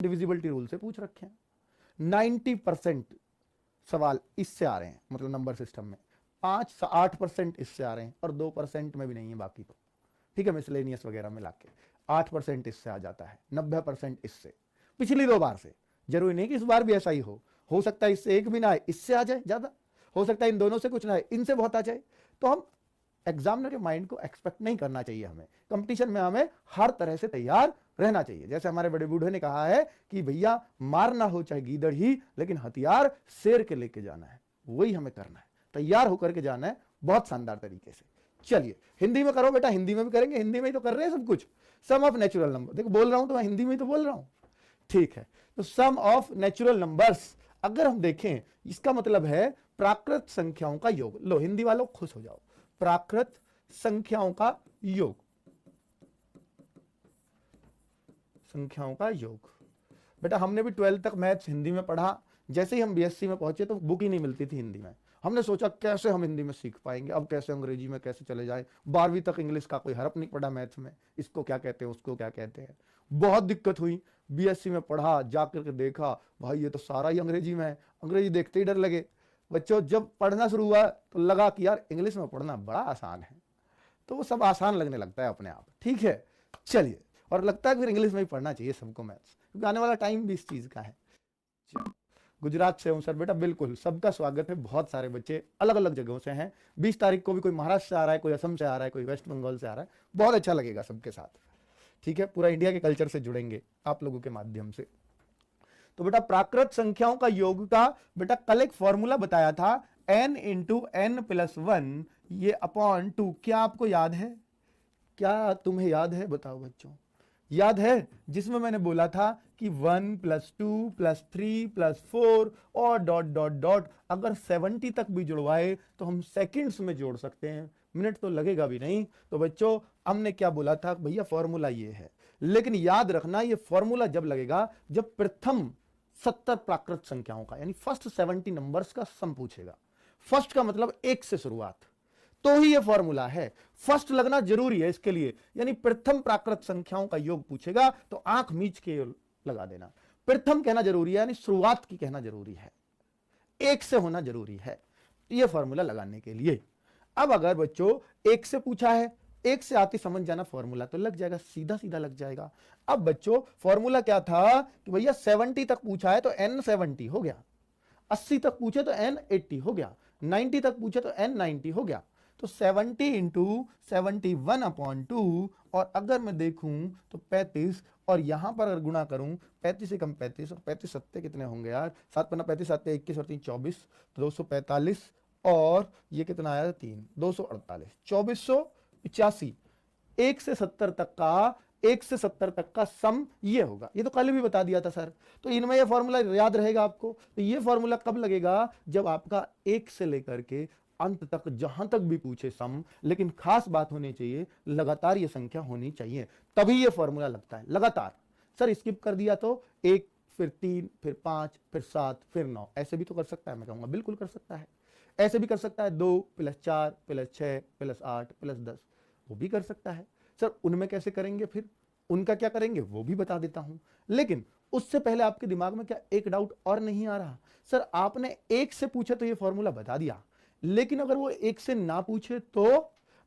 Divisibility rule से पूछ रखे हैं। 90% सवाल इससे आ रहे हैं, मतलब नंबर सिस्टम में 5-8% इससे आ रहे हैं, और 2% में भी नहीं है बाकी तो, ठीक है, मिसलेनियस वगैरह मिला के 8% इससे आ जाता है, 90% इससे, पिछली 2 बार से। जरूरी नहीं कि इस बार भी ऐसा ही हो सकता है इससे एक भी ना आए, इससे आ जाए ज्यादा, हो सकता है इन दोनों से कुछ ना आए, इनसे बहुत आ जाए। तो हम एग्जामिनर के माइंड को एक्सपेक्ट नहीं करना चाहिए, हमें कंपटीशन में हमें हर तरह से तैयार रहना चाहिए। जैसे हमारे बड़े बूढ़े ने कहा है कि भैया मारना हो चाहे गीदड़ ही, लेकिन हथियार शेर के लेके जाना है, वही हमें करना है, तैयार होकर के जाना है बहुत शानदार तरीके से। चलिए हिंदी में करो बेटा, हिंदी में भी करेंगे, हिंदी में ही तो कर रहे हैं सब कुछ। सम ऑफ नेचुरल नंबर, देखो बोल रहा हूं तो मैं हिंदी में ही तो बोल रहा हूं, ठीक है। तो सम ऑफ नेचुरल नंबर्स अगर हम देखें, इसका मतलब है प्राकृत संख्याओं का योग। लो हिंदी वालों खुश हो जाओ, प्राकृत संख्याओं का योग, संख्याओं का योग। बेटा हमने भी 12th तक मैथ्स हिंदी में पढ़ा, जैसे ही हम बीएससी में पहुंचे तो बुक ही नहीं मिलती थी हिंदी में। हमने सोचा कैसे हम हिंदी में सीख पाएंगे, अब कैसे अंग्रेजी में कैसे चले जाए। 12वीं तक इंग्लिश का कोई हरफ नहीं पढ़ा मैथ्स में, इसको क्या कहते हैं उसको क्या कहते हैं, बहुत दिक्कत हुई। बीएससी में पढ़ा, जाकर के देखा भाई ये तो सारा ही अंग्रेजी में है, अंग्रेजी देखते ही डर लगे। बच्चों जब पढ़ना शुरू हुआ तो लगा कि यार इंग्लिश में पढ़ना बड़ा आसान है, तो वो सब आसान लगने लगता है अपने आप, ठीक है। चलिए, और लगता है कि फिर इंग्लिश में ही पढ़ना चाहिए सबको मैथ्स, क्योंकि आने वाला टाइम भी इस चीज का है। गुजरात से हूं सर बेटा, बिल्कुल सबका स्वागत है। बहुत सारे बच्चे अलग अलग जगहों से हैं। 20 तारीख को भी कोई महाराष्ट्र से आ रहा है, कोई असम से आ रहा है, कोई वेस्ट बंगाल से आ रहा है। बहुत अच्छा लगेगा सबके साथ, ठीक है। पूरा इंडिया के कल्चर से जुड़ेंगे आप लोगों के माध्यम से। तो बेटा प्राकृत संख्याओं का योग का बेटा कल एक फॉर्मूला बताया था, n इंटू n प्लस 1 ये अपॉन 2। क्या आपको याद है? क्या तुम्हें याद है? बताओ बच्चों, याद है? जिसमें मैंने बोला था कि 1 प्लस 2 प्लस 3 प्लस 4 और डॉट डॉट डॉट, अगर 70 तक भी जुड़वाए तो हम सेकंड्स में जोड़ सकते हैं, मिनट तो लगेगा भी नहीं। तो बच्चों हमने क्या बोला था भैया, फॉर्मूला ये है। लेकिन याद रखना ये फॉर्मूला जब लगेगा जब प्रथम 70 प्राकृत संख्याओं का, यानी फर्स्ट 70 नंबर्स का सम पूछेगा। फर्स्ट का मतलब 1 से शुरुआत, तो ही ये फॉर्मूला है। फर्स्ट लगना जरूरी है इसके लिए, यानी प्रथम प्राकृत संख्याओं का योग पूछेगा तो आंख मीच के लगा देना। प्रथम कहना जरूरी है, यानी शुरुआत की कहना जरूरी है, 1 से होना जरूरी है ये फॉर्मूला लगाने के लिए। अब अगर बच्चों 1 से पूछा है, 1 से आती समझ जाना, फॉर्मूला तो लग जाएगा, सीधा सीधा लग जाएगा। अब बच्चों फॉर्मूला क्या था कि भैया 70 तक पूछा है तो n 70 हो गया, 80 तक पूछे तो n 80 हो गया, 90 तक पूछे तो n 90 हो गया। तो 70 इंटू 71 अपॉन 2, और अगर मैं देखूं तो 35, और यहां पर अगर गुणा करूं 35 से कम 35, और 35 सत्ते कितने होंगे यार, 7 पन्ना 35, 7 21 और 3 24, 245, और ये कितना आया 3, 248, 2485। 1 से 70 तक का, 1 से 70 तक का सम ये होगा। ये तो कल भी बता दिया था सर, तो इनमें ये फॉर्मूला याद रहेगा आपको। तो ये फॉर्मूला कब लगेगा, जब आपका 1 से लेकर के अंत तक जहां तक भी पूछे सम, लेकिन खास बात होनी चाहिए लगातार ये संख्या होनी चाहिए, तभी ये फॉर्मूला लगता है लगातार। सर स्किप कर दिया तो 1 फिर 3 फिर 5 फिर 7 फिर 9, ऐसे भी तो कर सकता है। मैं कहूंगा बिल्कुल कर सकता है, ऐसे भी कर सकता है, 2 प्लस 4 प्लस 6 प्लस 8 प्लस 10, वो भी कर सकता है। सर उनमें कैसे करेंगे, फिर उनका क्या करेंगे वो भी बता देता हूं। लेकिन उससे पहले आपके दिमाग में क्या एक डाउट और नहीं आ रहा? सर आपने 1 से पूछे तो ये फॉर्मूला बता दिया, लेकिन अगर वो 1 से ना पूछे तो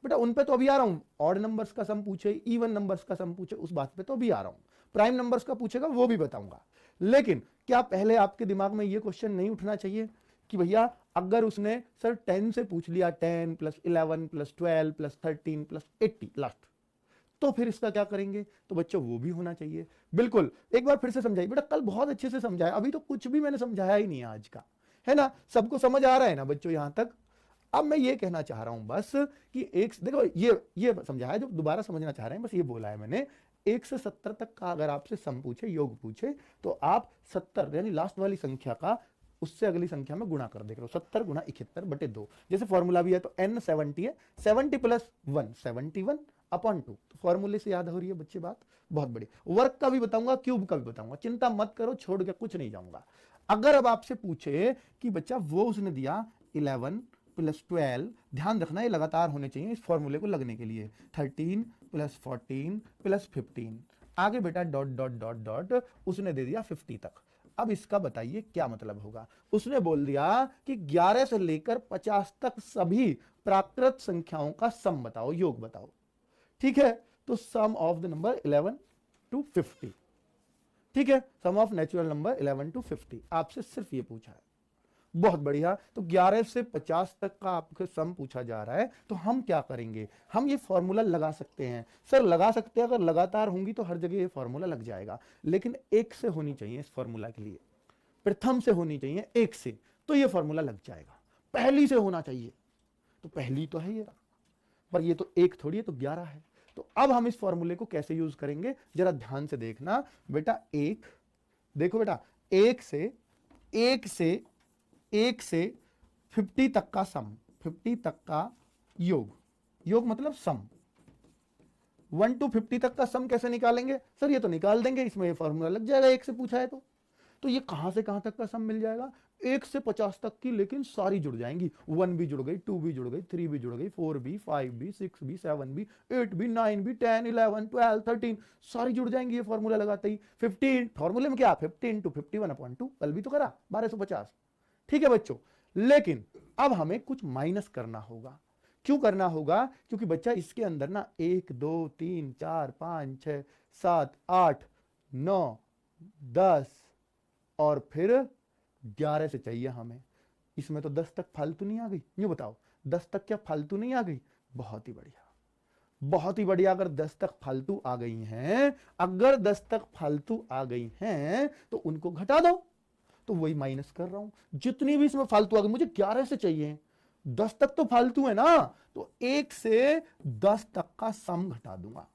बेटा उन पे तो अभी आ रहा हूं। ऑड नंबर्स का सम पूछे, इवन नंबर्स का सम पूछे, उस बात पे तो अभी आ रहा हूं। प्राइम नंबर्स का पूछेगा वो भी बताऊंगा। लेकिन क्या पहले आपके दिमाग में ये क्वेश्चन नहीं उठना चाहिए कि भैया अगर उसने सर 10 से पूछ लिया, 10 plus 11 plus 12 plus 13 plus 80 last, तो फिर इसका क्या करेंगे? तो बच्चों वो भी होना चाहिए। बिल्कुल एक बार फिर से समझाइए बेटा, कल बहुत अच्छे से समझाया, अभी तो कुछ भी मैंने समझाया ही नहीं है आज का, है ना? सबको समझ आ रहा है ना बच्चों यहां तक? अब मैं ये कहना चाह रहा हूं बस कि एक देखो ये समझाया, जो दोबारा समझना चाह रहे हैं बस ये बोला है मैंने। 1 से 70 तक का अगर आपसे सम पूछे, योग पूछे, तो आप 70 यानी लास्ट वाली संख्या का उससे अगली संख्या में गुणा कर देख रहे हो, 70 गुणा 71 बटे 2। जैसे फॉर्मूला भी है तो n 70 है, 70 प्लस 1 71 अपॉन 2। तो फॉर्मूले से याद हो रही है बच्चे बात? बहुत बढ़िया। वर्क का भी बताऊंगा, क्यूब का भी बताऊंगा, चिंता मत करो, छोड़ के कुछ नहीं जाऊंगा। अगर अब आपसे पूछे कि बच्चा वो उसने दिया 11 प्लस 12, ध्यान रखना ये लगातार होने चाहिए इस फॉर्मूले को लगने के लिए, 13 प्लस 14 प्लस 15, आगे बेटा डॉट डॉट डॉट डॉट, उसने दे दिया 50 तक। अब इसका बताइए क्या मतलब होगा। उसने बोल दिया कि 11 से लेकर 50 तक सभी प्राकृत संख्याओं का सम बताओ, योग बताओ। ठीक है, तो सम ऑफ द नंबर 11 to 50, ठीक है, सम ऑफ नेचुरल नंबर 11 to 50, आपसे सिर्फ ये पूछा है। बहुत बढ़िया, तो 11 से 50 तक का आपके सम पूछा जा रहा है, तो हम क्या करेंगे, हम ये फॉर्मूला लगा सकते हैं। सर लगा सकते हैं, अगर लगातार होंगी तो हर जगह ये फॉर्मूला लग जाएगा, लेकिन एक से होनी चाहिए इस फॉर्मूला के लिए, प्रथम से होनी चाहिए एक से, तो ये फॉर्मूला लग जाएगा। पहली से होना चाहिए, तो पहली तो है ये, पर ये तो एक थोड़ी है, तो 11 है। तो अब हम इस फॉर्मूले को कैसे यूज करेंगे, जरा ध्यान से देखना बेटा। एक, देखो बेटा, एक से 50 तक का सम, 50 तक का योग, योग मतलब सम। 1 to 50 तक का सम कैसे निकालेंगे सर, ये तो निकाल देंगे, इसमें ये फॉर्मूला लग जाएगा, एक से पूछा है तो ये कहां से कहां तक का सम मिल जाएगा, 1 से 50 तक की, लेकिन सारी जुड़ जाएंगी। 1 भी जुड़ गई, 2 भी जुड़ गई, 3 भी जुड़ गई, 4 भी, 5 भी, 6 भी, 7 भी, 8 भी, 9 भी, 10, 11, 12, 13 सारी जुड़ जाएंगी ये फॉर्मूला लगाते ही। 15 फॉर्मूले में क्या, 50 into 51/2, कल भी तो करा 1250। ठीक है बच्चों, लेकिन अब हमें कुछ माइनस करना होगा। क्यों करना होगा, क्योंकि बच्चा इसके अंदर ना 1 2 3 4 5 6 7 8 9 10 और फिर 11 से चाहिए हमें। इसमें तो 10 तक फालतू नहीं आ गई, यूं बताओ 10 तक क्या फालतू नहीं आ गई। बहुत ही बढ़िया, बहुत ही बढ़िया। अगर 10 तक फालतू आ गई हैं, अगर 10 तक फालतू आ गई हैं तो उनको घटा दो। तो वही माइनस कर रहा हूं, जितनी भी इसमें फालतू आ गई, मुझे 11 से चाहिए, 10 तक तो फालतू है ना, तो 1 से 10 तक का सम घटा दूंगा,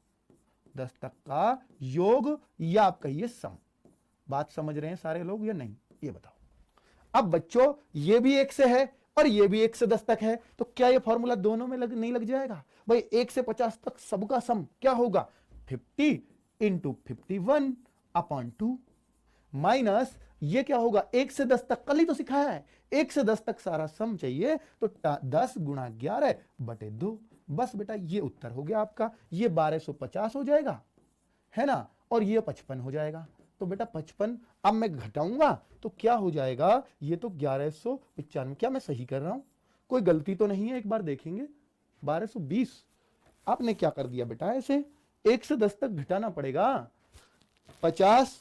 10 तक का योग या आप कहिए सम। बात समझ रहे हैं सारे लोग या नहीं, ये बताओ। अब बच्चों ये भी 1 से है और ये भी 1 से 10 तक है, तो क्या ये फॉर्मूला दोनों में नहीं लग जाएगा भाई। 1 से 50 तक सबका सम क्या होगा, 50 into 51/2 माइनस ये क्या होगा, 1 से 10 तक, कल ही तो सिखाया है, 1 से 10 तक सारा सम चाहिए, तो 10 गुणा 11/2। बस बेटा ये उत्तर हो गया आपका। ये 1250 हो जाएगा, है ना, और ये 55 हो जाएगा। तो बेटा 55, अब मैं घटाऊंगा तो क्या हो जाएगा, ये तो 1195। क्या मैं सही कर रहा हूं, कोई गलती तो नहीं है, एक बार देखेंगे। 1220 आपने क्या कर दिया बेटा, ऐसे 1 से 10 तक घटाना पड़ेगा। 50,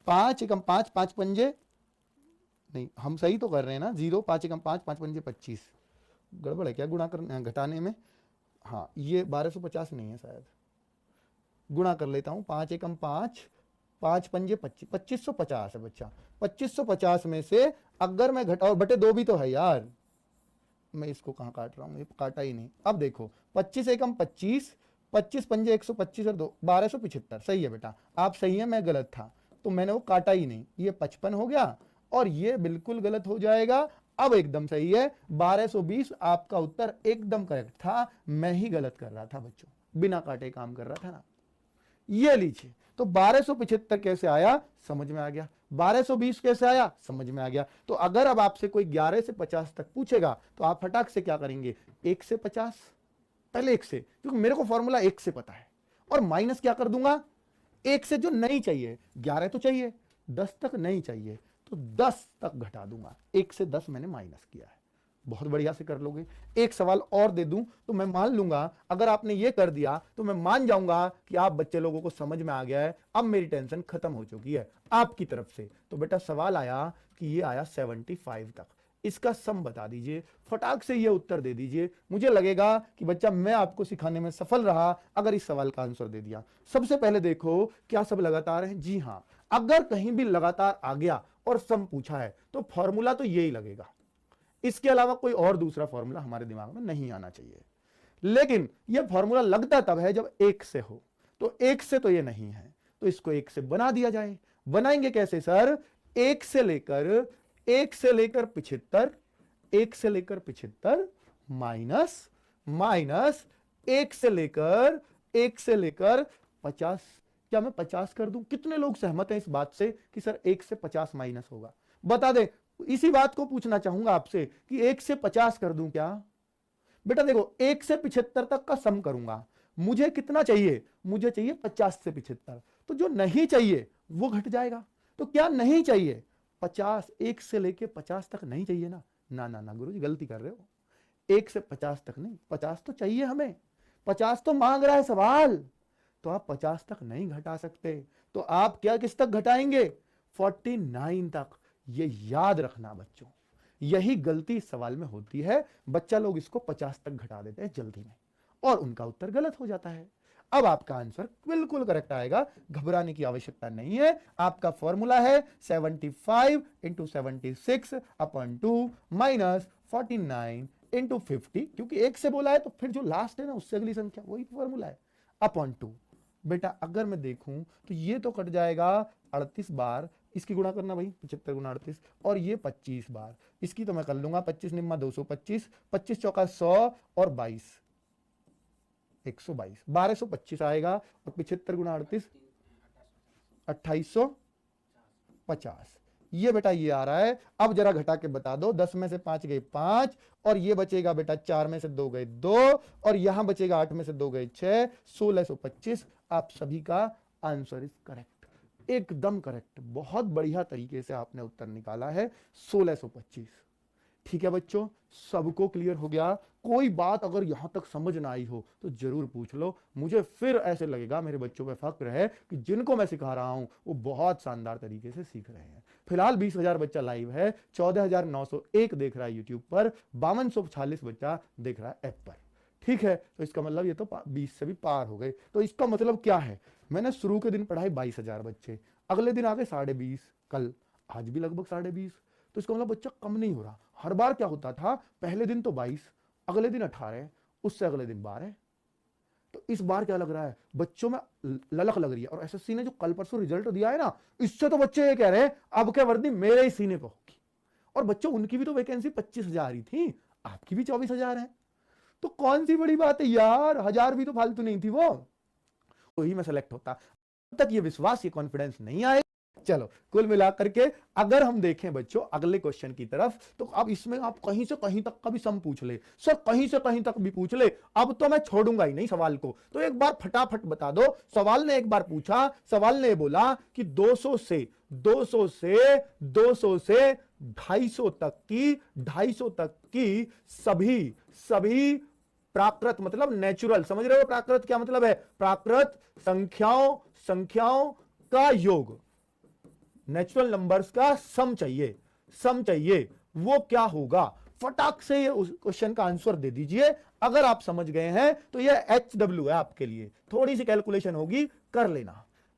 5 एकम 5, 5 पंजे नहीं, हम सही तो कर रहे हैं ना, 0, 5 एकम 5, 5 पंजे 25। गड़बड़ है क्या गुणा कर घटाने में, हाँ ये 1250 नहीं है शायद, गुणा कर लेता हूं। 5 एकम 5, 5 पंजे 25, 2550 है बच्चा। 2550 में से अगर मैं घटा, और बटे 2 भी तो है यार, मैं इसको कहां काट रहा हूं, ये काटा ही नहीं। अब देखो 25 एकम 25, 25 पंजे 125 और 2 1275। सही है बेटा, आप सही है, मैं गलत था, तो मैंने वो काटा ही नहीं। ये 55 हो गया और ये बिल्कुल गलत हो जाएगा। अब एकदम सही है, 1220 आपका उत्तर एकदम करेक्ट था, मैं ही गलत कर रहा था बच्चों, बिना काटे काम कर रहा था ना। ये लीजिए, तो 1275 कैसे आया, समझ में आ गया। 1220 कैसे आया, समझ में आ गया। तो अगर अब आपसे कोई 11 से 50 तक पूछेगा तो आप फटाक से क्या करेंगे, 1 से 50, पहले 1 से, क्योंकि मेरे को फॉर्मूला 1 से पता है, और माइनस क्या कर दूंगा, 1 से जो नहीं चाहिए, 11 तो चाहिए, 10 तक नहीं चाहिए, तो 10 तक घटा दूंगा। 1 से 10 मैंने माइनस किया है। बहुत बढ़िया से कर लोगे। एक सवाल और दे दूं तो मैं मान लूंगा, अगर आपने ये कर दिया तो मैं मान जाऊंगा कि आप बच्चे लोगों को समझ में आ गया है, अब मेरी टेंशन खत्म हो चुकी है आपकी तरफ से। तो बेटा सवाल आया कि ये आया 75 तक, इसका सम बता दीजिए, फटाक से ये उत्तर दे दीजिए। मुझे लगेगा कि बच्चा मैं आपको सिखाने में सफल रहा अगर इस सवाल का आंसर दे दिया। सबसे पहले देखो क्या सब लगातार है, जी हाँ, अगर कहीं भी लगातार आ गया और सम पूछा है तो फॉर्मूला तो यही लगेगा, इसके अलावा कोई और दूसरा फॉर्मूला हमारे दिमाग में नहीं आना चाहिए। लेकिन यह फॉर्मूला लगता तब है जब 1 से हो, तो 1 से तो ये नहीं है, तो इसको 1 से बना दिया जाए। बनाएंगे कैसे सर, 1 से लेकर 75, 1 से लेकर 75 माइनस 1 से लेकर 50। क्या मैं 50 कर दूं, कितने लोग सहमत हैं इस बात से कि सर 1 से 50 माइनस होगा, बता दें। इसी बात को पूछना चाहूंगा आपसे कि 1 से 50 कर दूं क्या। बेटा देखो 1 से 75 तक का सम करूंगा, मुझे कितना चाहिए, मुझे चाहिए 50 से 75, तो जो नहीं चाहिए वो घट जाएगा। तो क्या नहीं चाहिए? 50, 1 से लेके 50 तक नहीं चाहिए ना। ना ना ना गुरुजी गलती कर रहे हो, 1 से 50 तक नहीं, 50 तो चाहिए हमें, 50 तो मांग रहा है सवाल, तो आप 50 तक नहीं घटा सकते। तो आप क्या किस तक घटाएंगे? 49 तक। ये याद रखना बच्चों, यही गलती इस सवाल में होती है। बच्चा लोग इसको 50 तक घटा देते हैं जल्दी में और उनका उत्तर गलत हो जाता है। अब आपका आंसर बिल्कुल करेक्ट आएगा, घबराने की आवश्यकता नहीं है। आपका फॉर्मूला है 75 इंटू 76 अपॉन 2 माइनस 49 इंटू 50, क्योंकि 1 से बोला है तो फिर जो लास्ट है ना उससे अगली संख्या, वही फॉर्मूला है, अपॉन 2। बेटा अगर मैं देखूं तो ये तो कट जाएगा 38 बार, इसकी गुणा करना भाई 75 गुणा 38, और ये 25 बार, इसकी तो मैं कर लूंगा 25 निम्मा 225, 25 चौका 100 और 22 122, 1225 आएगा, और 75 गुणा 38 2850। ये बेटा ये आ रहा है। अब जरा घटा के बता दो, 10 में से 5 गए 5, और ये बचेगा बेटा 4 में से 2 गए 2, और यहां बचेगा 8 में से 2 गए 6, 1625। आप सभी का आंसर इज करेक्ट, एकदम करेक्ट, बहुत बढ़िया तरीके से आपने उत्तर निकाला है 1625। ठीक है बच्चों, सबको क्लियर हो गया? कोई बात अगर यहां तक समझ ना आई हो तो जरूर पूछ लो, मुझे फिर ऐसे लगेगा मेरे बच्चों पे फक्र है कि जिनको मैं सिखा रहा हूं वो बहुत शानदार तरीके से सीख रहे हैं। फिलहाल 20,000 बच्चा लाइव है, 14,901 देख रहा है यूट्यूब पर, 5246 बच्चा देख रहा है ऐप पर। ठीक है, तो इसका मतलब ये तो 20 से भी पार हो गए। तो इसका मतलब क्या है? मैंने शुरू के दिन पढ़ाई 22,000 बच्चे, अगले दिन आ गए 20.5, कल आज भी लगभग 20.5, तो इसका मतलब बच्चा कम नहीं हो रहा। हर बार क्या होता था, पहले दिन तो 22, अगले दिन 18, उससे अगले दिन 12। तो इस बार क्या लग रहा है, बच्चों में ललक लग रही है। और एसएससी ने जो कल परसों रिजल्ट दिया है ना, इससे तो बच्चे ये कह रहे हैं अब क्या वर्दी मेरे ही सीने पर होगी। और बच्चों उनकी भी तो वैकेंसी 25,000 ही थी, आपकी भी 24,000 है, तो कौन सी बड़ी बात है यार, 1000 भी तो फालतू नहीं थी वो, वही मैं सेलेक्ट होता। अब तक ये विश्वास, ये कॉन्फिडेंस नहीं आए। चलो कुल मिलाकर के अगर हम देखें बच्चों अगले क्वेश्चन की तरफ, तो अब इसमें आप कहीं से कहीं तक का भी सम पूछ ले सर, कहीं से कहीं तक भी पूछ ले, अब तो मैं छोड़ूंगा ही नहीं सवाल को। तो एक बार फटाफट बता दो, सवाल ने एक बार पूछा, सवाल ने बोला कि 200 से 250 तक की सभी प्राकृत, मतलब नेचुरल, समझ रहे हो प्राकृत क्या मतलब है? प्राकृत संख्याओं का योग, नेचुरल नंबर्स का सम चाहिए, वो क्या होगा? फटाक से ये उस क्वेश्चन का आंसर दे दीजिए। अगर आप समझ गए हैं तो ये HW है आपके लिए, थोड़ी सी कैलकुलेशन होगी, कर लेना।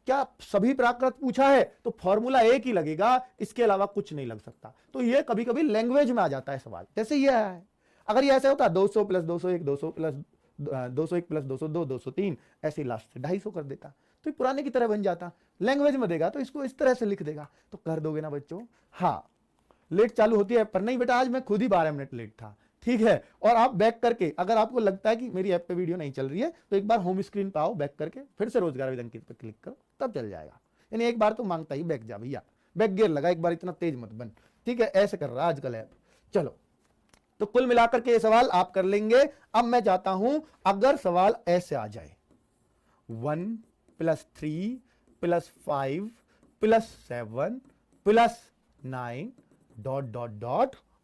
क्या सभी प्राकृत पूछा है तो फॉर्मूला एक ही लगेगा, इसके अलावा कुछ नहीं लग सकता। तो ये कभी कभी लैंग्वेज में आ जाता है सवाल, जैसे ये है। अगर ये ऐसे होता 200 प्लस 201 200 प्लस 201 प्लस 202 203, ऐसे लास्ट से 250 कर देता, तो पुराने की तरह बन जाता। लैंग्वेज में देगा तो इसको इस तरह से लिख देगा, तो कर दोगे ना बच्चों? हाँ, लेट चालू होती है, पर नहीं बेटा आज मैं खुद ही 12 मिनट लेट था। ठीक है, और आप बैक करके, अगर आपको लगता है कि मेरी ऐप पे वीडियो नहीं चल रही है, तो एक बार होम स्क्रीन पे आओ, बैक करके फिर से रोजगार विद अंकित पे क्लिक करो, तब चल जाएगा। यानी एक बार तो मांगता ही बैक जा भैया, बैक गियर लगा, एक बार इतना तेज मत बन। ठीक है, ऐसे कर रहा है आजकल ऐप। चलो, तो कुल मिलाकर के ये सवाल आप कर लेंगे। अब मैं चाहता हूं अगर सवाल ऐसे आ जाए, 1 + 3 + 5 + 7 + 9 ...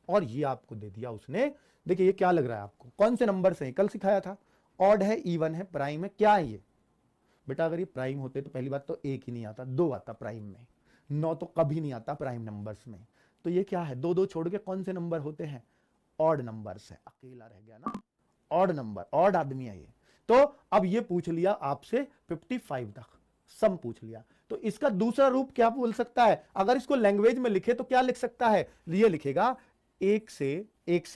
और ये आपको दे दिया उसने। देखिए ये क्या लग रहा है आपको, कौन से नंबर से? कल सिखाया था, ऑड है, इवन है, प्राइम है, क्या है ये? बेटा अगर ये प्राइम होते तो पहली बात तो 1 ही नहीं आता, 2 आता प्राइम में, 9 तो कभी नहीं आता प्राइम नंबर्स में। तो ये क्या है, 2 2 छोड़ के कौन से नंबर होते हैं? ऑड नंबर्स है, अकेला रह गया ना, ऑड नंबर, ऑड आदमी है ये। तो अब ये पूछ लिया आपसे 55 तक सम पूछ लिया, तो इसका दूसरा रूप क्या बोल सकता है? अगर इसको लैंग्वेज में लिखे तो क्या लिख सकता है? ये लिखेगा 1 से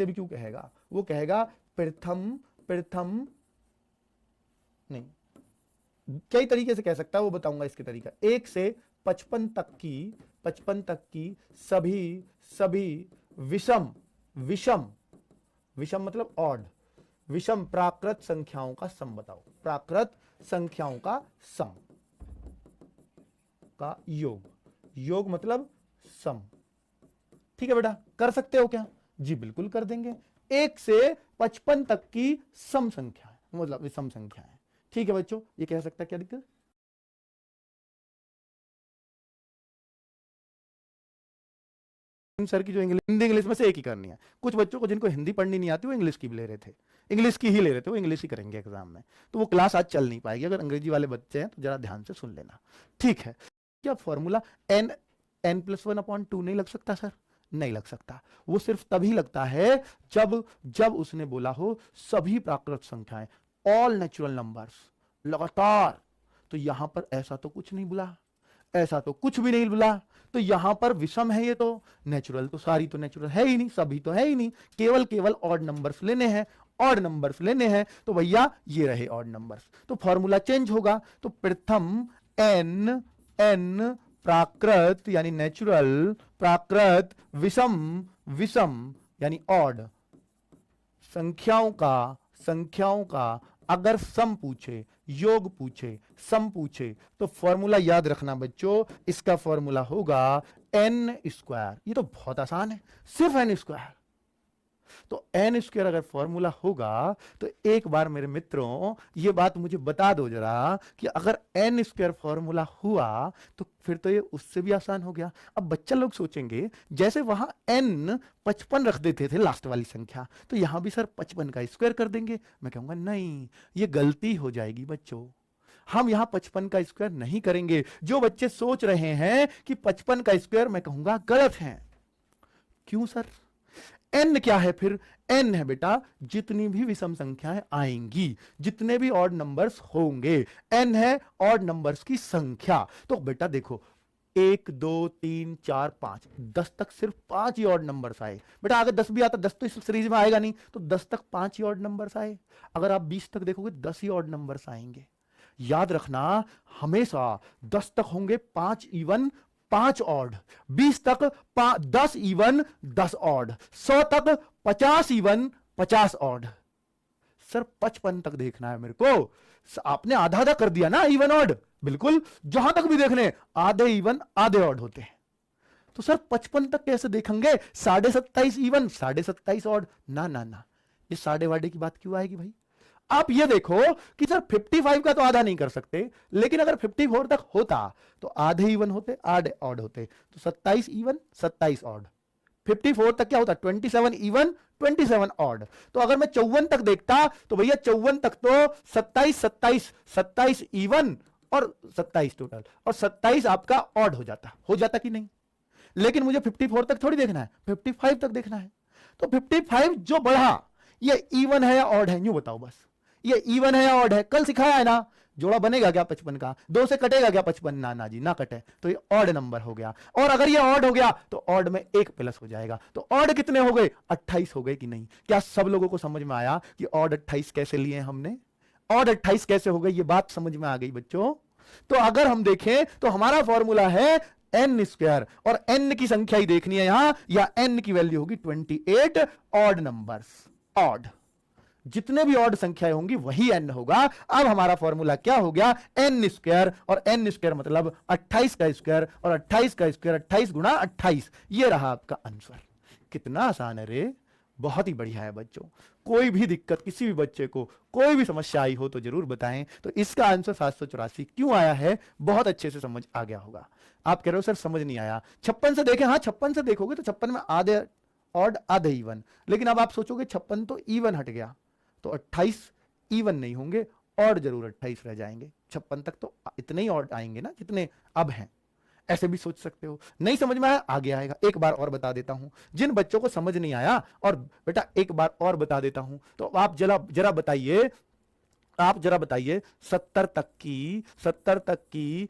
भी क्यों कहेगा? वो कहेगा प्रथम नहीं, कई तरीके से कह सकता है, वो बताऊंगा इसके तरीका। 1 से 55 तक की सभी विषम मतलब ऑड, विषम प्राकृत संख्याओं का सम बताओ। प्राकृत संख्याओं का सम का योग मतलब सम। ठीक है बेटा, कर सकते हो क्या? जी बिल्कुल कर देंगे। 1 से 55 तक की सम संख्या है, मतलब विषम संख्या है। ठीक है बच्चों, ये कह सकता है, क्या दिक्कत? सर की जो हिंदी इंग्लिश में से एक ही करनी है। कुछ बच्चों को जिनको हिंदी पढ़नी नहीं आती वो इंग्लिश की भी ले रहे थे, इंग्लिश की ही ले रहे थे, वो इंग्लिश ही करेंगे एग्जाम में, तो वो क्लास आज चल नहीं पाएगी। अगर अंग्रेजी वाले बच्चे हैं तो जरा ध्यान से सुन लेना, ठीक है। क्या फॉर्मूला n+1/2 नहीं लग सकता सर? नहीं लग सकता। वो सिर्फ तभी लगता है जब उसने बोला हो सभी प्राकृत संख्याएं, ऑल नेचुरल नंबर्स, लगातार। तो यहां पर ऐसा तो कुछ नहीं बोला, ऐसा तो कुछ भी नहीं बोला। तो यहां पर विषम है, ये तो नेचुरल, तो सारी तो नेचुरल है ही नहीं, सभी तो है ही नहीं, केवल ऑड नंबर्स लेने हैं, ऑड नंबर्स लेने हैं। तो भैया ये रहे ऑड नंबर्स, तो फॉर्मूला चेंज होगा। तो प्रथम n प्राकृत यानी नेचुरल, प्राकृत, विषम यानी ऑड संख्याओं का अगर सम पूछे, योग पूछे, सम पूछे, तो फॉर्मूला याद रखना बच्चों, इसका फॉर्मूला होगा n²। ये तो बहुत आसान है, सिर्फ n²। तो n² अगर फॉर्मूला होगा तो एक बार मेरे मित्रों ये बात मुझे बता दो जरा कि अगर n² फॉर्मूला हुआ तो फिर तो ये उससे भी आसान हो गया। अब बच्चा लोग सोचेंगे जैसे वहां n 55 रख देते थे लास्ट वाली संख्या, तो यहां भी सर 55 का स्क्वायर कर देंगे। मैं कहूंगा नहीं, ये गलती हो जाएगी बच्चों, हम यहां 55 का स्क्वायर नहीं करेंगे। जो बच्चे सोच रहे हैं कि 55 का स्क्वायर, मैं कहूंगा गलत है। क्यों सर? n क्या है फिर? n है बेटा जितनी भी विषम संख्याएं आएंगी, जितने भी ऑड नंबर्स होंगे, n है ऑड नंबर्स की संख्या। तो बेटा देखो 1 2 3 4 5, 10 तक सिर्फ 5 ही ऑड नंबर्स आए। बेटा अगर 10 भी आता, 10 तो इस सीरीज में आएगा नहीं, तो 10 तक 5 ही ऑड नंबर्स आए। अगर आप 20 तक देखोगे 10 ही ऑड नंबर्स आएंगे। याद रखना हमेशा 10 तक होंगे 5 इवन 5 ऑड, 20 तक 10 इवन 10 ऑड, 100 तक 50 इवन 50 ऑड। सर 55 तक देखना है मेरे को। आपने आधा आधा कर दिया ना इवन ऑड, बिल्कुल जहां तक भी देखने आधे इवन आधे ऑड होते हैं। तो सर 55 तक कैसे देखेंगे? 27.5 इवन 27.5 ऑड। ना, ये साढ़े वाडे की बात क्यों आएगी भाई? आप ये देखो कि सर 55 का तो आधा नहीं कर सकते, लेकिन अगर 54 तक होता तो आधे इवन होते, आधे ऑड होते। तो 27 इवन 27 ऑड। 54 तक क्या होता? 27 इवन 27 ऑड। तो अगर मैं 54 तक देखता तो भैया 54 तक तो 27 इवन और 27 टोटल, और 27 आपका ऑड हो जाता कि नहीं? लेकिन मुझे 54 तक थोड़ी देखना है, 55 तक देखना है। तो 55 जो बढ़ा, ये इवन है या ऑड है? यूं बताओ बस, ये इवन है या ऑड है? कल सिखाया है ना, जोड़ा बनेगा क्या 55 का? 2 से कटेगा क्या 55? ना जी, ना कटे, तो ये ऑड नंबर हो गया। और अगर ये ऑड हो गया तो ऑड में 1 प्लस हो जाएगा। तो ऑड कितने हो गए? 28 हो गए कि नहीं? क्या सब लोगों को समझ में आया कि ऑड 28 कैसे लिए हमने? ऑड 28 कैसे हो गई, ये बात समझ में आ गई बच्चों? तो अगर हम देखें तो हमारा फॉर्मूला है n², और n की संख्या ही देखनी है यहां, या n की वैल्यू होगी 28 ऑड नंबर्स। ऑड जितने भी ऑड संख्याएं होंगी वही n होगा। अब हमारा फॉर्मूला क्या हो गया? n², और n² मतलब 28 का स्क्वायर, और 28 का स्क्वायर 28 गुणा 28। ये रहा आपका आंसर। कितना आसान है रे, बहुत ही बढ़िया है बच्चों। कोई भी दिक्कत किसी भी बच्चे को, कोई भी समस्या आई हो तो जरूर बताएं। तो इसका आंसर 784 क्यों आया है, बहुत अच्छे से समझ आ गया होगा। आप कह रहे हो सर समझ नहीं आया, 56 से देखें। हाँ 56 से देखोगे तो 56 में आधे ऑड आधे इवन, लेकिन अब आप सोचोगे 56 तो इवन हट गया, तो 28 इवन नहीं होंगे, ऑड जरूर 28 रह जाएंगे। 56 तक तो इतने ही ऑड आएंगे ना जितने अब हैं। ऐसे भी सोच सकते हो। नहीं समझ में आया, आगे आएगा। एक बार और बता देता हूं, जिन बच्चों को समझ नहीं आया, और बेटा एक बार और बता देता हूं, तो आप जरा बताइए, आप जरा बताइए 70 तक की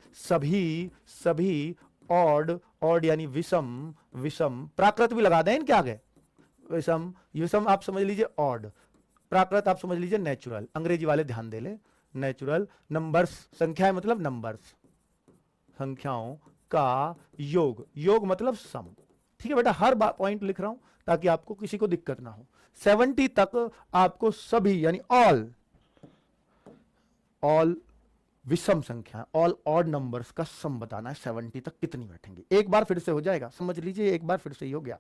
सभी ऑड यानी विषम प्राकृत भी लगा दें क्या आगे? विषम आप समझ लीजिए ऑड, प्राकृत आप समझ लीजिए नेचुरल। अंग्रेजी वाले ध्यान दे ले, नेचुरल नंबर्स, संख्याएं मतलब नंबर्स, संख्याओं का योग मतलब सम। ठीक है बेटा, हर पॉइंट लिख रहा हूं ताकि आपको किसी को दिक्कत ना हो। 70 तक आपको सभी यानी ऑल विषम संख्या, ऑल ऑड नंबर्स का सम बताना है। 70 तक कितनी बैठेंगे? एक बार फिर से हो जाएगा, समझ लीजिए, एक बार फिर से ही हो गया।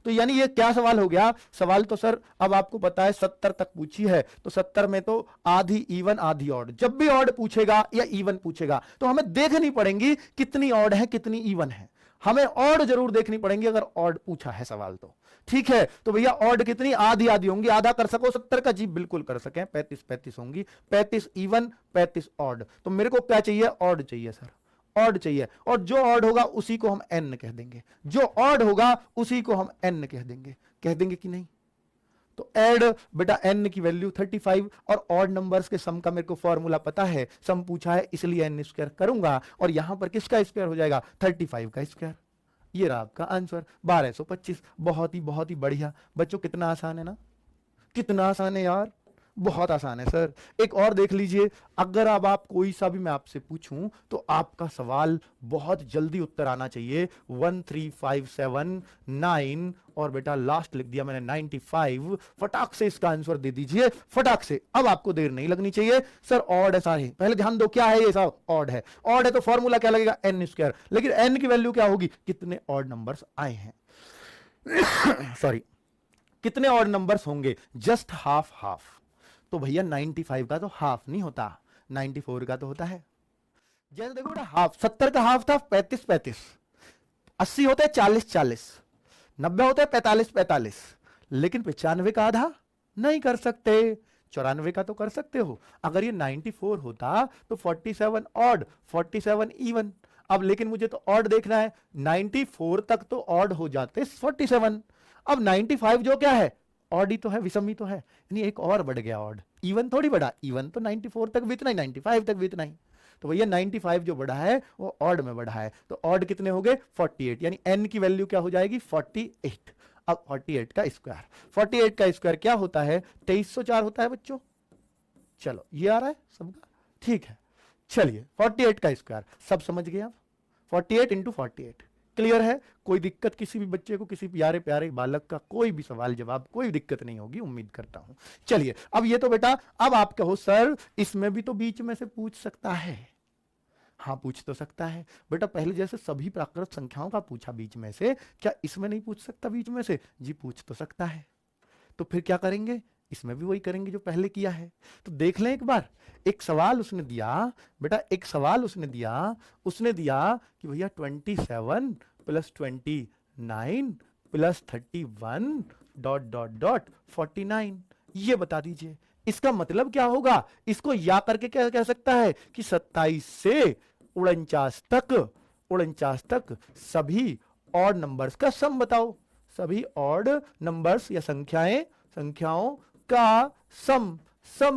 तो यानी ये क्या सवाल हो गया? सवाल तो सर अब आपको पता है 70 तक पूछी है, तो 70 में तो आधी इवन आधी ऑड। जब भी ऑड पूछेगा या इवन पूछेगा तो हमें देखनी पड़ेगी कितनी ऑड है कितनी इवन है। हमें ऑड जरूर देखनी पड़ेंगी अगर ऑड पूछा है सवाल तो। ठीक है, तो भैया ऑड कितनी, आधी आधी होंगी, आधा कर सको 70 का, जी बिल्कुल कर सकें, 35 35 होंगी, 35 इवन 35 ऑड। तो मेरे को क्या चाहिए, ऑड चाहिए सर, ऑड चाहिए, और जो ऑड होगा उसी को हम एन कह देंगे, जो ऑड होगा उसी को हम एन कह देंगे कि नहीं। तो ऐड बेटा एन की वैल्यू 35 और ऑड नंबर्स के सम का मेरे को फॉर्मूला पता है, सम पूछा है इसलिए एन स्क्वायर करूंगा, और यहां पर किसका स्क्वायर हो जाएगा, 35 का स्क्वायर। ये रहा आपका आंसर 1225। बहुत ही बढ़िया बच्चों, कितना आसान है ना, कितना आसान है यार, बहुत आसान है सर। एक और देख लीजिए, अगर अब आप कोई सा भी मैं आपसे पूछूं तो आपका सवाल बहुत जल्दी उत्तर आना चाहिए। 13579 और बेटा लास्ट लिख दिया मैंने 95, फटाक से इसका आंसर दे दीजिए, फटाक से, अब आपको देर नहीं लगनी चाहिए। सर ऑड है सारे, पहले ध्यान दो क्या है ये सब, ऑड है, ऑड है तो फॉर्मूला क्या लगेगा, एन स्क्वायर, लेकिन एन की वैल्यू क्या होगी, कितने ऑड नंबर्स आए हैं सॉरी, कितने ऑड नंबर्स होंगे, जस्ट हाफ हाफ। तो भैया 95 का तो हाफ नहीं होता, 94 का तो होता है। जैसे देखो बेटा हाफ, 70 का हाफ था 35 35, 80 होता है 40 40, 90 होता है 45 45, लेकिन 95 का आधा नहीं कर सकते, 94 का तो कर सकते हो। अगर ये 94 होता तो 47 ऑड 47 इवन। अब लेकिन मुझे तो ऑड देखना है, 94 तक तो ऑड हो जाते 47, अब 95 जो क्या है, ऑड ही तो है, विषम ही तो है, यानी एक और बढ़ गया ऑड, इवन थोड़ी बढ़ा, इवन तो 94 तक भी इतना ही, 95 तक भी इतना ही। तो भैया 95 जो बढ़ा है वो ऑड में बढ़ा है, तो ऑड कितने हो गए 48, यानी एन की वैल्यू क्या हो जाएगी 48। अब 48 का स्क्वायर, 48 का स्क्वायर क्या होता है, 2304 होता है बच्चों। चलो ये आ रहा है सबका, ठीक है, चलिए 48 का स्क्वायर सब समझ गए आप, 48 इंटू 48, क्लियर है। कोई दिक्कत किसी भी बच्चे को, किसी प्यारे प्यारे बालक का कोई भी सवाल जवाब, कोई दिक्कत नहीं होगी, उम्मीद करता हूं। चलिए अब ये तो बेटा, अब आप कहो सर इसमें भी तो बीच में से पूछ सकता है, हाँ पूछ तो सकता है बेटा, पहले जैसे सभी प्राकृत संख्याओं का पूछा बीच में से, क्या इसमें नहीं पूछ सकता बीच में से, जी पूछ तो सकता है। तो फिर क्या करेंगे, इसमें भी वही करेंगे जो पहले किया है। तो देख लें एक बार, एक सवाल उसने दिया बेटा, एक सवाल उसने दिया कि भैया 27 plus 29 plus 31 dot dot dot 49, ये बता दीजिए इसका मतलब क्या होगा। इसको या करके क्या कह सकता है कि 27 से 49 तक सभी ऑड नंबर्स का सम बताओ, सभी ऑड नंबर्स या संख्याओं का सम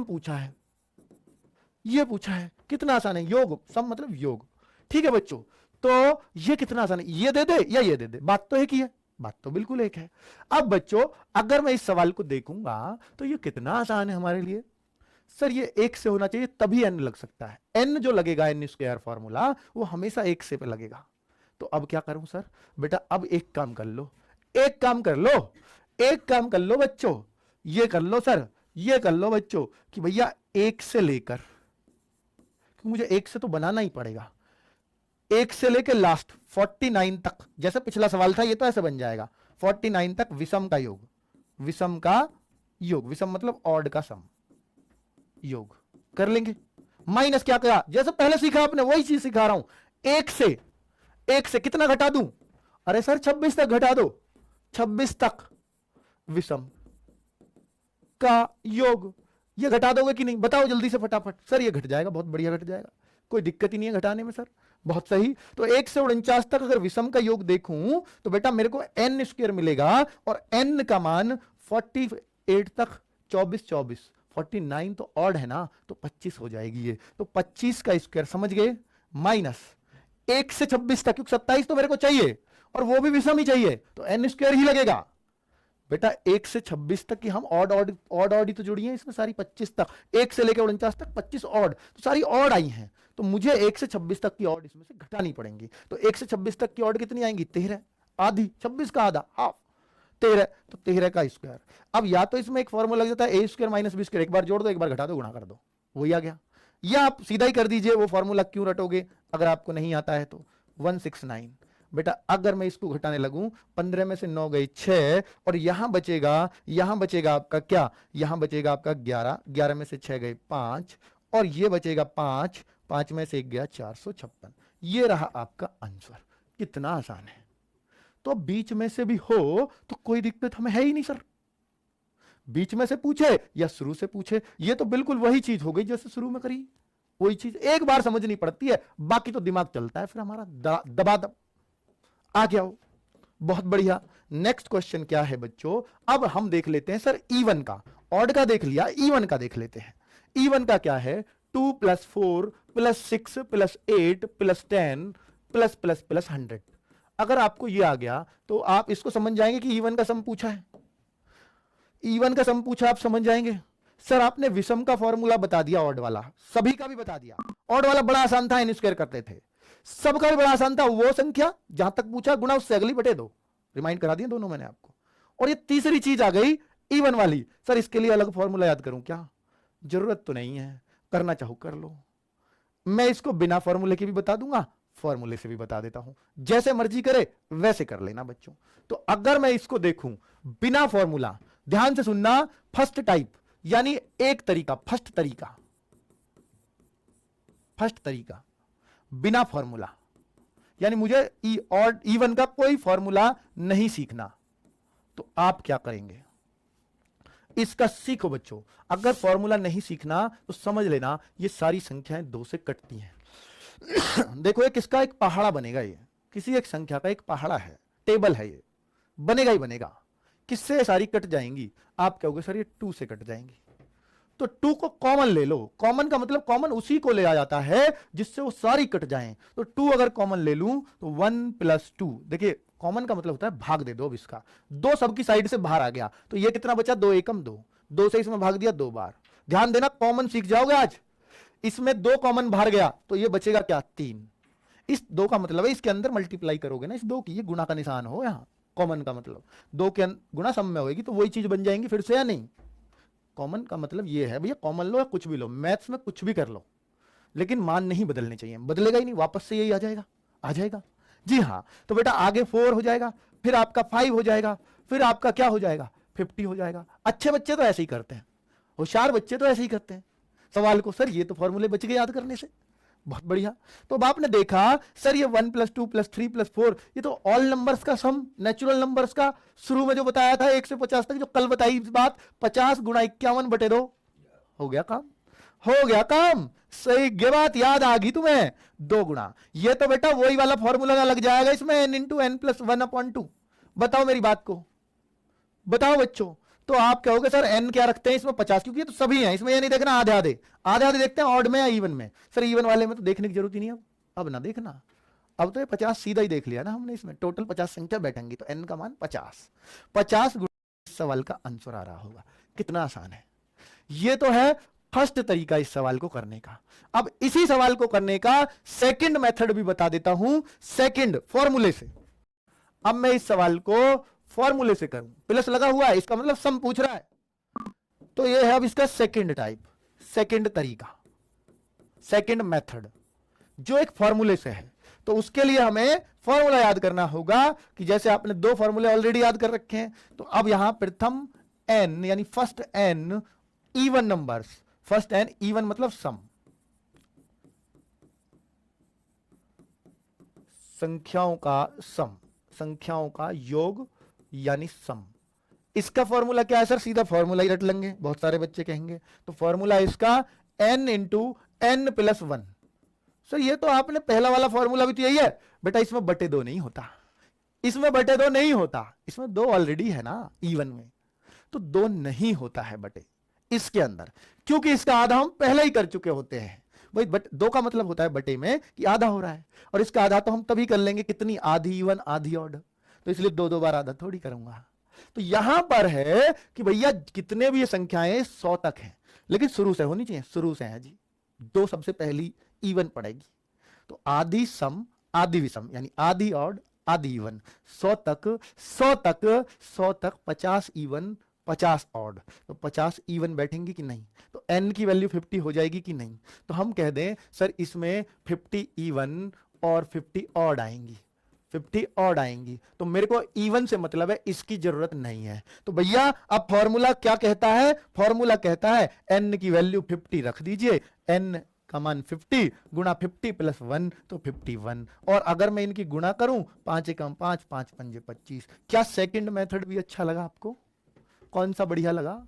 पूछा है, ये पूछा है, कितना आसान है, योग, सम मतलब योग। ठीक है बच्चों, तो ये कितना आसान है, ये दे दे या ये दे दे, बात तो एक ही है, बात तो बिल्कुल एक है। अब बच्चों अगर मैं इस सवाल को देखूंगा तो ये कितना आसान है हमारे लिए, सर ये एक से होना चाहिए तभी एन लग सकता है, एन जो लगेगा एन स्क्वायर फॉर्मूला वो हमेशा एक से पे लगेगा। तो अब क्या करूं सर, बेटा अब एक काम कर लो, एक काम कर लो बच्चों, ये कर लो सर, ये कर लो बच्चों कि भैया एक से लेकर, मुझे एक से तो बनाना ही पड़ेगा, एक से लेकर लास्ट 49 तक, जैसे पिछला सवाल था ये तो ऐसे बन जाएगा 49 तक विषम का योग, विषम मतलब ऑड का सम, योग कर लेंगे। माइनस क्या करा, जैसे पहले सीखा आपने वही चीज सिखा रहा हूं, एक से कितना घटा दूं, अरे सर 26 तक घटा दो, 26 तक विषम का योग, ये घटा दोगे कि नहीं, बताओ जल्दी से फटाफट। सर ये घट जाएगा, बहुत बढ़िया घट जाएगा, कोई दिक्कत ही नहीं है घटाने में सर, बहुत सही। तो 1 से 49 तक अगर विषम का योग देखूं तो बेटा मेरे को एन स्क्वायर मिलेगा, और एन का मान 48 तक 24 49 तो ऑड है ना, तो 25 हो जाएगी ये, तो 25 का स्क्वायर समझ गए, माइनस 1 से 26 तक, क्योंकि 27 तो मेरे को चाहिए और वो भी विषम ही चाहिए, तो एन स्क्वायर ही लगेगा बेटा। 1 से 26 तक की हम ऑड ही तो जुड़ी है इसमें सारी, 25 तक, 1 से लेकर 49 तक 25 ऑड, तो सारी ऑड आई हैं, तो मुझे 1 से 26 तक की ऑड इसमें से घटानी पड़ेंगी। तो 1 से 26 तक की ऑड कितनी आएंगी, 13, आधी, 26 का आधा, हाफ 13, तो 13 का स्क्वायर। अब या तो इसमें एक फॉर्मूला लग जाता है ए स्क्वायर माइनस बी स्क्वायर, एक बार जोड़ दो एक बार घटा दो गुणा कर दो, वही आ गया, या आप सीधा ही कर दीजिए, वो फॉर्मूला क्यों रटोगे अगर आपको नहीं आता है तो। 169 बेटा, अगर मैं इसको घटाने लगूं, 15 में से 9 गई 6, और यहां बचेगा आपका क्या, यहां बचेगा आपका 11, 11 में से 6 गए 5, और ये बचेगा 5, 5 में से 1 गया 456, ये रहा आपका आंसर। कितना आसान है। तो बीच में से भी हो तो कोई दिक्कत हमें है ही नहीं सर। बीच में से पूछे या शुरू से पूछे, ये तो बिल्कुल वही चीज हो गई जैसे शुरू में करी। वही चीज एक बार समझनी पड़ती है, बाकी तो दिमाग चलता है फिर हमारा दबा दब। आ गया हो, बहुत बढ़िया। नेक्स्ट क्वेश्चन क्या है बच्चों, अब हम देख लेते हैं सर इवन का। ऑड का देख लिया, इवन का देख लेते हैं। इवन का क्या है, 2 + 4 + 6 + 8 + 10 + 100। अगर आपको ये आ गया तो आप इसको समझ जाएंगे कि इवन का सम पूछा है। इवन का सम पूछा, आप समझ जाएंगे। सर आपने विषम का फॉर्मूला बता दिया, ऑड वाला सभी का भी बता दिया। ऑड वाला बड़ा आसान था, n स्क्वायर करते थे। सबका भी बड़ा आसान था, वो संख्या जहां तक पूछा गुणा उससे अगली बटे 2। रिमाइंड करा दिए दोनों मैंने आपको। और ये तीसरी चीज आ गई इवन वाली। सर इसके लिए अलग फॉर्मूला याद करूं क्या? जरूरत तो नहीं है, करना चाहो कर लो। मैं इसको बिना फॉर्मूले के भी बता दूंगा, फॉर्मूले से भी बता देता हूं, जैसे मर्जी करे वैसे कर लेना बच्चों। तो अगर मैं इसको देखूं बिना फॉर्मूला, ध्यान से सुनना, फर्स्ट टाइप यानी एक तरीका, फर्स्ट तरीका बिना फॉर्मूला, यानी मुझे और इवन का कोई फॉर्मूला नहीं सीखना। तो आप क्या करेंगे, इसका सीखो बच्चों। अगर फॉर्मूला नहीं सीखना तो समझ लेना ये सारी संख्याएं 2 से कटती हैं। देखो ये किसका एक पहाड़ा बनेगा, ये किसी एक संख्या का एक पहाड़ा है, टेबल है, ये बनेगा ही बनेगा। किससे सारी कट जाएंगी? आप कहोगे सर ये 2 से कट जाएंगी। तो 2 को कॉमन ले लो। कॉमन का मतलब कॉमन उसी को ले आ जाता है जिससे वो सारी कट जाएं। तो 2 अगर कॉमन ले लूं तो 1 + 2, देखिए कॉमन का मतलब होता है भाग दे दो। अब इसका 2 सबकी साइड से बाहर आ गया तो ये कितना बचा, 2 एकम 2। 2 से इसमें भाग दिया 2 बार। ध्यान देना, कॉमन सीख जाओगे आज। इसमें 2 कॉमन बाहर गया तो ये बचेगा क्या, 3। इस 2 का मतलब है इसके अंदर मल्टीप्लाई करोगे ना इस 2 की, ये गुणा का निशान हो यहाँ। कॉमन का मतलब 2 के गुणा सम में होगी तो वही चीज बन जाएंगी फिर से, या नहीं? कॉमन का मतलब ये है भैया, कॉमन लो या कुछ भी लो, मैथ्स में कुछ भी कर लो, लेकिन मान नहीं बदलने चाहिए। बदलेगा ही नहीं, वापस से यही आ जाएगा। जी हाँ, तो बेटा आगे 4 हो जाएगा, फिर आपका 5 हो जाएगा, फिर आपका क्या हो जाएगा, 50 हो जाएगा। अच्छे बच्चे तो ऐसे ही करते हैं, होशियार बच्चे तो ऐसे ही करते हैं सवाल को। सर ये तो फॉर्मूले बच गए याद करने से, बहुत बढ़िया। तो अब आपने देखा सर ये 1 + 2 + 3 + 4 ये तो ऑल नंबर्स का सम, नेचुरल नंबर्स का शुरू में जो बताया था 1 से 50 तक, जो कल बताई बात, 50 × 51/2 हो गया काम, हो गया काम। सही ये बात याद आ गई तुम्हें, 2 गुणा। ये तो बेटा वही वाला फॉर्मूला लग जाएगा इसमें, n × n + 1/2। बताओ मेरी बात को, बताओ बच्चों। तो आप कहोगे सर n क्या रखते हैं इसमें, 50, क्योंकि ये तो सभी हैं इसमें, ये नहीं देखना आधे आधे देखते हैं ऑड में या इवन में। सर इवन वाले में तो देखने की जरूरत ही नहीं, अब ना देखना। अब तो ये 50 सीधा ही देख लिया ना हमने, इसमें टोटल 50 संख्या बैठेंगी तो n का मान 50 गुणा सवाल का आंसर आ रहा होगा। कितना आसान है। ये तो है फर्स्ट तरीका इस सवाल को करने का। अब इसी सवाल को करने का सेकंड मेथड भी बता देता हूं, सेकंड फॉर्मूले से। अब मैं इस सवाल को फॉर्मूले से करूं, प्लस लगा हुआ है, इसका मतलब सम पूछ रहा है, तो ये है अब इसका सेकंड टाइप, सेकंड तरीका, सेकंड मेथड, जो एक फॉर्मूले से है। तो उसके लिए हमें फॉर्मूला याद करना होगा कि जैसे आपने 2 फॉर्मूले ऑलरेडी याद कर रखे हैं, तो अब यहां प्रथम n यानी first n even numbers, first n even मतलब सम, संख्याओं का सम, संख्याओं का योग यानी सम। इसका फॉर्मूला क्या है सर, सीधा फॉर्मूला ही रट लेंगे, बहुत सारे बच्चे कहेंगे। तो फॉर्मूला इसका n × n + 1। सर ये तो आपने पहला वाला फॉर्मूला भी तो यही है बेटा, इसमें /2 नहीं होता, इसमें /2 नहीं होता, इसमें 2 ऑलरेडी है ना इवन में, तो 2 नहीं होता है बटे इसके अंदर, क्योंकि इसका आधा हम पहले ही कर चुके होते हैं भाई। 2 का मतलब होता है बटे में कि आधा हो रहा है, और इसका आधा तो हम तभी कर लेंगे कितनी, आधी इवन आधी ऑड, तो इसलिए 2 बार आधा थोड़ी करूंगा। तो यहां पर है कि भैया कितने भी ये संख्याएं 100 तक हैं, लेकिन शुरू से होनी चाहिए, शुरू से है जी। 2 सबसे पहली इवन पड़ेगी, तो आधी सम आधी विषम, यानी आधी ऑड आधी इवन, 100 तक 50 इवन 50 ऑड, तो 50 इवन बैठेंगी कि नहीं, तो n की वैल्यू 50 हो जाएगी कि नहीं। तो हम कह दें सर इसमें 50 इवन और 50 ऑड आएंगी, 50 ऑड आएंगी, तो मेरे को इवन से मतलब है, इसकी जरूरत नहीं है। तो भैया अब फॉर्मूला क्या कहता है, फॉर्मूला कहता है n की वैल्यू 50 रख दीजिए, n का मान 50 गुणा 50 प्लस 1 तो 51। और अगर मैं इनकी गुणा करूं 5 एकम 5 5 पंजे 25। क्या सेकंड मेथड भी अच्छा लगा आपको? कौन सा बढ़िया लगा?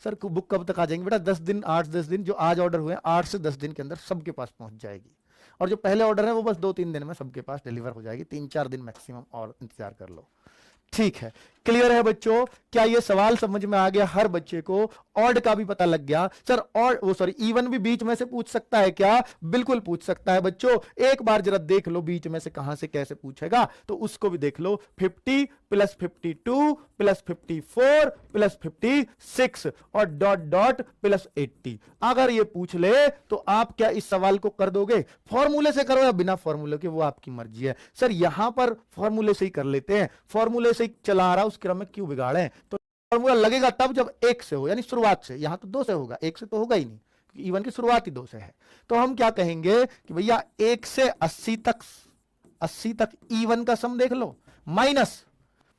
सर बुक कब तक आ जाएंगे? बेटा 10 दिन, 8-10 दिन, जो आज ऑर्डर हुए 8 से 10 दिन के अंदर सबके पास पहुंच जाएगी। और जो पहले ऑर्डर है वो बस 2-3 दिन में सबके पास डिलीवर हो जाएगी। 3-4 दिन मैक्सिमम और इंतजार कर लो। ठीक है, क्लियर है बच्चों? क्या ये सवाल समझ में आ गया हर बच्चे को? ऑड का भी पता लग गया। सर ऑड वो सॉरी इवन भी बीच में से पूछ सकता है क्या? बिल्कुल पूछ सकता है बच्चों। एक बार जरा देख लो बीच में से कहां से कैसे पूछेगा, तो उसको भी देख लो। 50 प्लस 52 प्लस 54 प्लस 56 और डॉट डॉट प्लस 80। अगर ये पूछ ले तो आप क्या इस सवाल को कर दोगे? फॉर्मूले से करो या बिना फॉर्मूले के, वो आपकी मर्जी है। सर यहां पर फॉर्मूले से ही कर लेते हैं, फॉर्मूले से ही चला रहा, उस क्रम में क्यों बिगाड़े? तो फॉर्मूला लगेगा तब जब 1 से हो, यानी शुरुआत से। यहां तो 2 से होगा, 1 से तो होगा ही नहीं, क्योंकि इवन की शुरुआत ही 2 से है। तो हम क्या कहेंगे कि भैया 1 से 80 तक इवन का सम देख लो, माइनस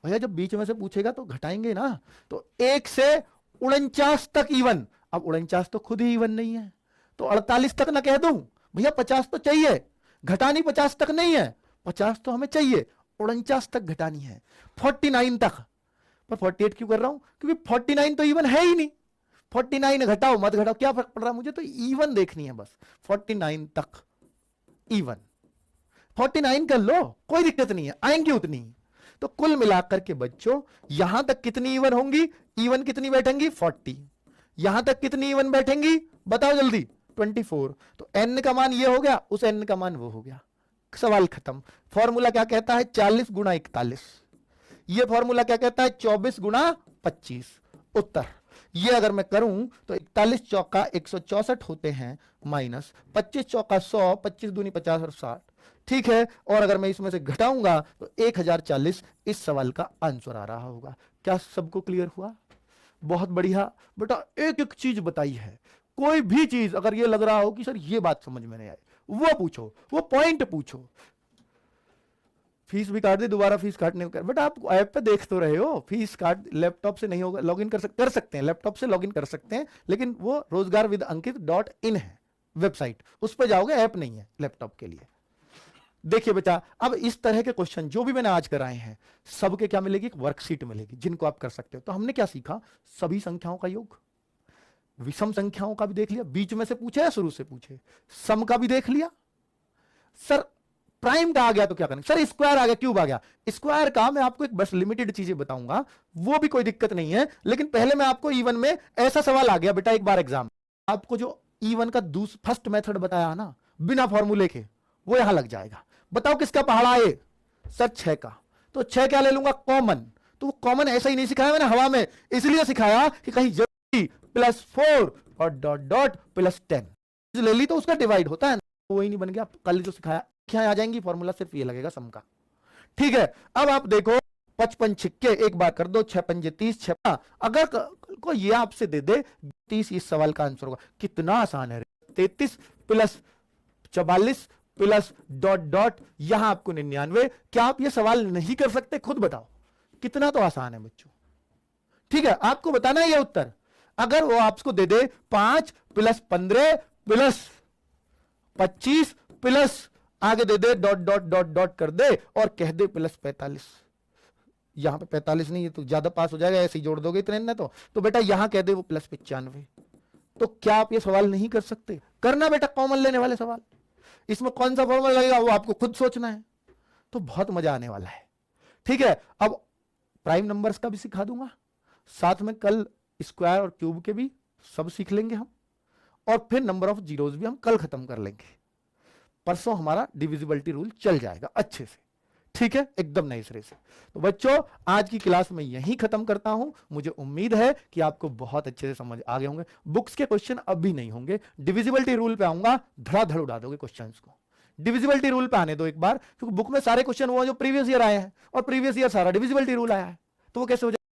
भैया जब बीच में से पूछेगा तो घटाएंगे ना। तो 1 से 49 तक इवन। अब 49 तो खुद ही इवन नहीं है, तो 48 तक ना कह दूं? भैया 50 तो चाहिए, घटानी 50 तक नहीं है, 50 तो हमें चाहिए, 49 तक घटानी है। 49 तक, पर 48 क्यों कर रहा हूं? क्योंकि 49 तो इवन है ही नहीं। 49 घटाओ मत घटाओ क्या फर्क पड़ रहा है, मुझे तो इवन देखनी है बस। 49 तक इवन, 49 कर लो, कोई दिक्कत नहीं है, आएंगी उतनी। तो कुल मिलाकर के बच्चों यहां तक कितनी इवन होंगी? इवन कितनी बैठेंगी? 40। यहां तक कितनी इवन बैठेंगी बताओ जल्दी? 24। तो n का मान ये हो गया, उस n का मान वो हो गया, सवाल खत्म। फॉर्मूला क्या कहता है? 40 गुणा 41। ये फॉर्मूला क्या कहता है? 24 गुणा 25। उत्तर ये अगर मैं करूं तो 41 चौका 164 होते हैं, माइनस 25 चौका 100, 25 दूनी 50 और 60। ठीक है, और अगर मैं इसमें से घटाऊंगा तो 1040 इस सवाल का आंसर आ रहा होगा। क्या सबको क्लियर हुआ? बहुत बढ़िया बेटा। एक एक चीज बताई है, कोई भी चीज अगर ये लग रहा हो कि सर ये बात समझ में नहीं आई, वो पूछो, वो पॉइंट पूछो। फीस भी काट दे, दोबारा फीस काटने का बेटा आप ऐप पे देख तो रहे हो। फीस काट, लैपटॉप से नहीं होगा, लॉगिन कर सकते हैं, लैपटॉप से लॉगिन कर सकते हैं, लेकिन वो रोजगारविदअंकित.in है वेबसाइट, उस पर जाओगे, ऐप नहीं है लैपटॉप के लिए। देखिए बेटा, अब इस तरह के क्वेश्चन जो भी मैंने आज कराए हैं सबके क्या मिलेगी? एक वर्कशीट मिलेगी जिनको आप कर सकते हो। तो हमने क्या सीखा? सभी संख्याओं का योग, विषम संख्याओं का भी देख लिया, बीच में से पूछे या शुरू से पूछे, सम का भी देख लिया। सर प्राइम का आ गया तो क्या करेंगे? सर स्क्वायर आ गया, क्यूब आ गया। स्क्वायर का मैं आपको एक बस लिमिटेड चीजें बताऊंगा, वो भी कोई दिक्कत नहीं है, लेकिन पहले मैं आपको इवन में ऐसा सवाल आ गया बेटा एक बार एग्जाम, आपको जो इवन का फर्स्ट मेथड बताया ना बिना फॉर्मूले के, वो यहां लग जाएगा। बताओ किसका पहाड़ा है? सर 6 का। तो 6 क्या ले लूंगा? कॉमन। तो कॉमन ऐसा ही नहीं सिखाया मैंने हवा में, इसलिए सिखाया कि कहीं जल्दी +4 और डॉट डॉट +10 ले ली तो उसका डिवाइड होता है, वही नहीं बन गया। कल जो सिखाया क्या आ जाएंगी फॉर्मूला, सिर्फ ये लगेगा सम का। ठीक है, अब आप देखो 55 छिक्के एक बार कर दो, 6 पंजे 30, 6। अगर को ये आपसे दे दे 30, इस सवाल का आंसर होगा। कितना आसान है, 33 प्लस 44 प्लस डॉट डॉट यहां आपको 99। क्या आप ये सवाल नहीं कर सकते? खुद बताओ, कितना तो आसान है बच्चों। ठीक है, आपको बताना है ये उत्तर। अगर वो आपको दे दे 5 प्लस 15 प्लस 25 प्लस आगे दे दे डॉट डॉट डॉट डॉट कर दे और कह दे प्लस 45, यहां पे 45 नहीं है तो ज्यादा पास हो जाएगा, ऐसे ही जोड़ दोगे इतने ना। तो बेटा यहां कह दे वो प्लस 95। तो क्या आप ये सवाल नहीं कर सकते? करना बेटा, कॉमन लेने वाले सवाल। इसमें कौन सा फॉर्मूला लगेगा वो आपको खुद सोचना है, तो बहुत मजा आने वाला है। ठीक है, अब प्राइम नंबर्स का भी सिखा दूंगा, साथ में कल स्क्वायर और क्यूब के भी सब सीख लेंगे हम, और फिर नंबर ऑफ जीरोज भी हम कल खत्म कर लेंगे। परसों हमारा डिविजिबिलिटी रूल चल जाएगा अच्छे से। ठीक है, एकदम नए सिरे से। तो बच्चों आज की क्लास में यहीं खत्म करता हूं। मुझे उम्मीद है कि आपको बहुत अच्छे से समझ आ गए होंगे। बुक्स के क्वेश्चन अब भी नहीं होंगे, डिविजिबिलिटी रूल पे आऊंगा, धड़ाधड़ उड़ा दोगे क्वेश्चंस को। डिविजिबिलिटी रूल पे आने दो एक बार, क्योंकि बुक में सारे क्वेश्चन वो जो प्रीवियस ईयर आए हैं, और प्रीवियस ईयर सारा डिविजिबिलिटी रूल आया है, तो वो कैसे हो जाए?